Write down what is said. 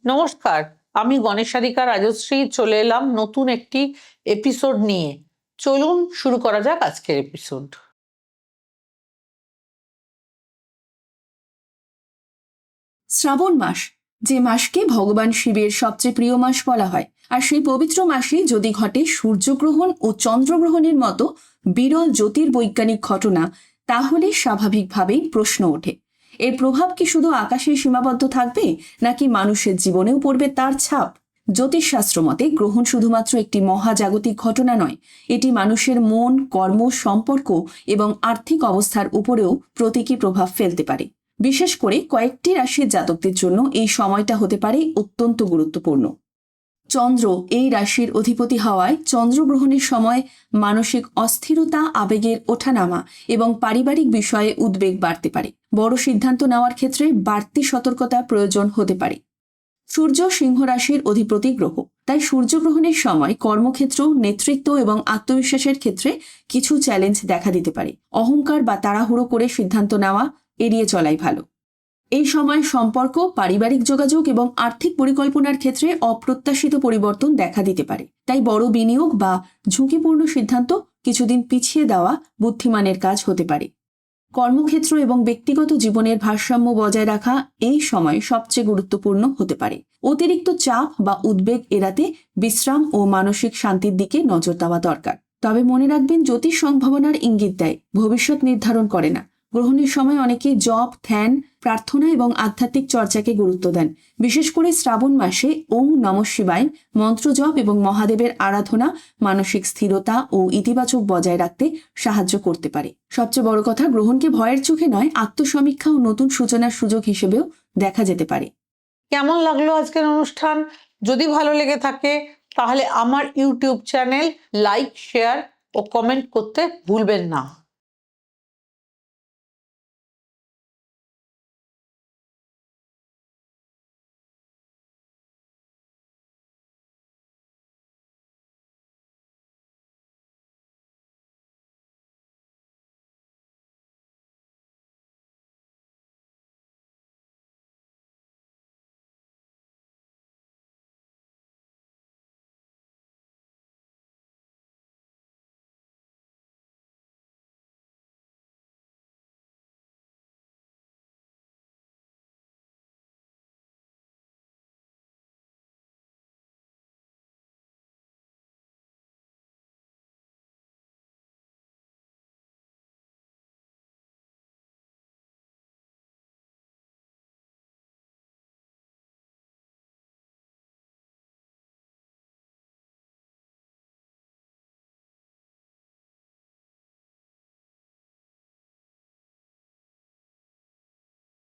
নমস্কার, আমি গণেশারিকা রাজশ্রী চলে এলাম নতুন একটি এপিসোড নিয়ে। চলুন শুরু করা যাক আজকের এপিসোড। শ্রাবণ মাস, যে মাসকে ভগবান শিবের সবচেয়ে প্রিয় মাস বলা হয়, আর সেই পবিত্র মাসে যদি ঘটে সূর্যগ্রহণ ও চন্দ্রগ্রহণের মতো বিরল জ্যোতির্বৈজ্ঞানিক ঘটনা, তাহলে স্বাভাবিকভাবেই প্রশ্ন ওঠে, এর প্রভাব কি শুধু আকাশে সীমাবদ্ধ থাকবে, নাকি মানুষের জীবনেও পড়বে তার ছাপ? জ্যোতিষশাস্ত্র মতে গ্রহণ শুধুমাত্র একটি মহাজাগতিক ঘটনা নয়, এটি মানুষের মন, কর্ম, সম্পর্ক এবং আর্থিক অবস্থার উপরেও প্রতীকী প্রভাব ফেলতে পারে। বিশেষ করে কয়েকটি রাশির জাতকদের জন্য এই সময়টা হতে পারে অত্যন্ত গুরুত্বপূর্ণ। চন্দ্র এই রাশির অধিপতি হওয়ায় চন্দ্রগ্রহণের সময় মানসিক অস্থিরতা, আবেগের ওঠানামা এবং পারিবারিক বিষয়ে উদ্বেগ বাড়তে পারে। বড় সিদ্ধান্ত নেওয়ার ক্ষেত্রে বাড়তি সতর্কতা প্রয়োজন হতে পারে। সূর্য সিংহ রাশির অধিপতি গ্রহ, তাই সূর্যগ্রহণের সময় কর্মক্ষেত্র, নেতৃত্ব এবং আত্মবিশ্বাসের ক্ষেত্রে কিছু চ্যালেঞ্জ দেখা দিতে পারে। অহংকার বা তাড়াহুড়ো করে সিদ্ধান্ত নেওয়া এড়িয়ে চলাই ভালো। এই সময় সম্পর্ক, পারিবারিক যোগাযোগ এবং আর্থিক পরিকল্পনার ক্ষেত্রে অপ্রত্যাশিত পরিবর্তন দেখা দিতে পারে, তাই বড় বিনিয়োগ বা ঝুঁকিপূর্ণ সিদ্ধান্ত কিছুদিন পিছিয়ে দেওয়া বুদ্ধিমানের কাজ হতে পারে। কর্মক্ষেত্র এবং ব্যক্তিগত জীবনের ভারসাম্য বজায় রাখা এই সময় সবচেয়ে গুরুত্বপূর্ণ হতে পারে। অতিরিক্ত চাপ বা উদ্বেগ এড়াতে বিশ্রাম ও মানসিক শান্তির দিকে নজর দেওয়া দরকার। তবে মনে রাখবেন, জ্যোতিষ সম্ভাবনার ইঙ্গিত দেয়, ভবিষ্যৎ নির্ধারণ করে না। গ্রহণের সময় অনেকে জপ, ধ্যান, প্রার্থনা এবং আধ্যাত্মিক চর্চাকে গুরুত্ব দেন। বিশেষ করে শ্রাবণ মাসে ওম নমঃ শিবায় মন্ত্র জপ এবং মহাদেবের আরাধনা মানসিক স্থিরতা ও ইতিবাচক বজায় রাখতে সাহায্য করতে পারে। সবচেয়ে বড় কথা, গ্রহণকে ভয়ের চোখে নয়, আত্মসমীক্ষা ও নতুন সূচনার সুযোগ হিসেবেও দেখা যেতে পারে। কেমন লাগলো আজকের অনুষ্ঠান? যদি ভালো লেগে থাকে তাহলে আমার ইউটিউব চ্যানেল লাইক, শেয়ার ও কমেন্ট করতে ভুলবেন না।